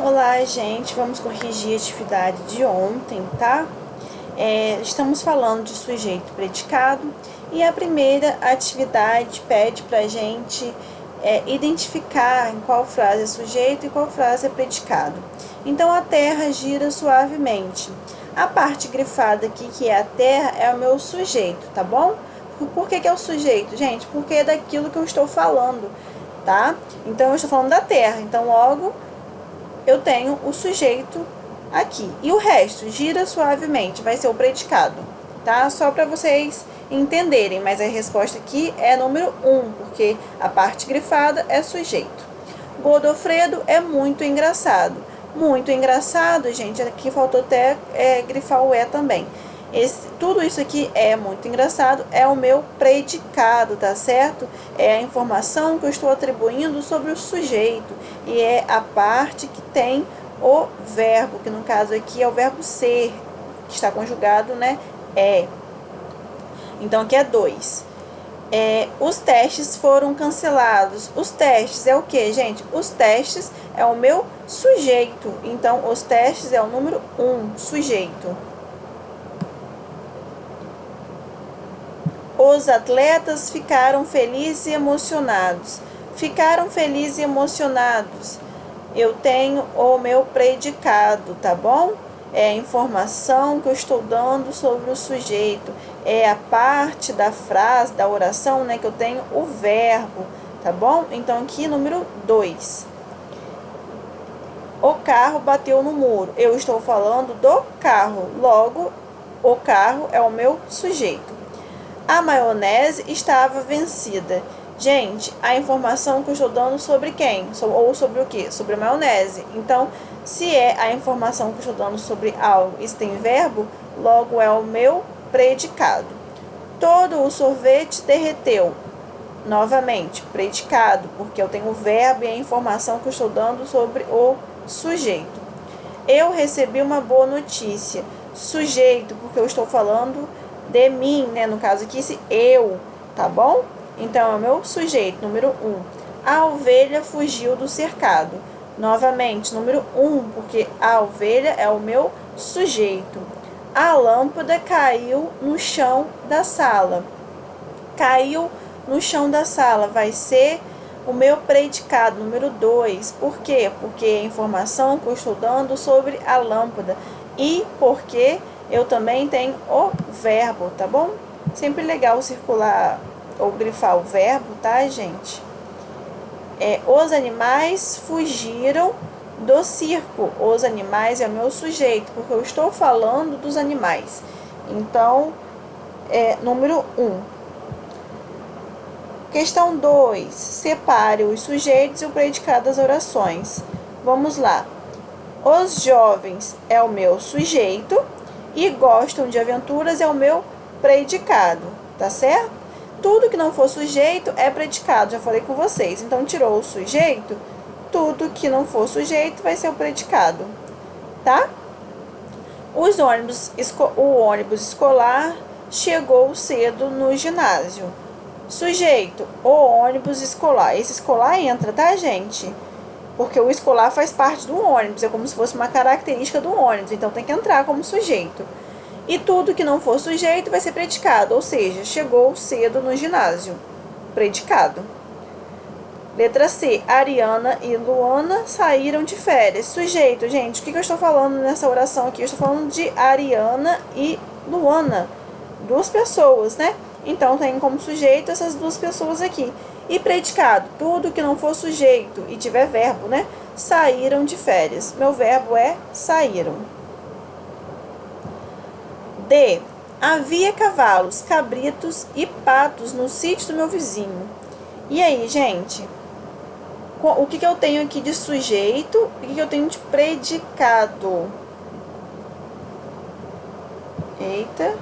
Olá, gente, vamos corrigir a atividade de ontem, tá? Estamos falando de sujeito e predicado e a primeira atividade pede pra gente identificar em qual frase é sujeito e qual frase é predicado. Então, a terra gira suavemente. A parte grifada aqui, que é a terra, é o meu sujeito, tá bom? Por que é o sujeito, gente? Porque é daquilo que eu estou falando, tá? Então, eu estou falando da terra, então logo eu tenho o sujeito aqui. E o resto, gira suavemente, vai ser o predicado, tá? Só para vocês entenderem, mas a resposta aqui é número 1, porque a parte grifada é sujeito. Godofredo é muito engraçado. Muito engraçado, gente, aqui faltou até grifar o é também. Tudo isso aqui é muito engraçado, é o meu predicado, tá certo? É a informação que eu estou atribuindo sobre o sujeito e é a parte que tem o verbo, que no caso aqui é o verbo ser, que está conjugado, né? É. Então aqui é 2. Os testes foram cancelados. Os testes é o que, gente? Os testes é o meu sujeito. Então, os testes é o número 1, sujeito. Os atletas ficaram felizes e emocionados. Ficaram felizes e emocionados. Eu tenho o meu predicado, tá bom? É a informação que eu estou dando sobre o sujeito. É a parte da frase, da oração, né, que eu tenho o verbo, tá bom? Então, aqui, número 2. O carro bateu no muro. Eu estou falando do carro. Logo, o carro é o meu sujeito. A maionese estava vencida. Gente, a informação que eu estou dando sobre quem? Ou sobre o que? Sobre a maionese. Então, se é a informação que eu estou dando sobre algo, isso tem verbo, logo é o meu predicado. Todo o sorvete derreteu. Novamente, predicado, porque eu tenho o verbo e a informação que eu estou dando sobre o sujeito. Eu recebi uma boa notícia. Sujeito, porque eu estou falando de mim, né? No caso aqui, esse eu, tá bom? Então, é o meu sujeito, número 1. A ovelha fugiu do cercado. Novamente, número 1, porque a ovelha é o meu sujeito. A lâmpada caiu no chão da sala. Caiu no chão da sala, vai ser o meu predicado, número 2. Por quê? Porque é a informação que eu estou dando sobre a lâmpada. E porque eu também tenho o verbo, tá bom? Sempre legal circular ou grifar o verbo, tá, gente? Os animais fugiram do circo. Os animais é o meu sujeito, porque eu estou falando dos animais. Então, número 1. Questão 2. Separe os sujeitos e o predicado das orações. Vamos lá. Os jovens é o meu sujeito e gostam de aventuras é o meu predicado, tá certo? Tudo que não for sujeito é predicado, já falei com vocês. Então, tirou o sujeito, tudo que não for sujeito vai ser o predicado, tá? O ônibus escolar chegou cedo no ginásio. Sujeito, o ônibus escolar. Esse escolar entra, tá, gente? Porque o escolar faz parte do ônibus, é como se fosse uma característica do ônibus, então tem que entrar como sujeito. E tudo que não for sujeito vai ser predicado, ou seja, chegou cedo no ginásio. Predicado. Letra C. Ariana e Luana saíram de férias. Sujeito, gente, o que eu estou falando nessa oração aqui? Eu estou falando de Ariana e Luana. 2 pessoas, né? Então, tem como sujeito essas 2 pessoas aqui. E predicado, tudo que não for sujeito e tiver verbo, né? Saíram de férias. Meu verbo é saíram. D. Havia cavalos, cabritos e patos no sítio do meu vizinho. E aí, gente? O que eu tenho aqui de sujeito e o que eu tenho de predicado? Eita.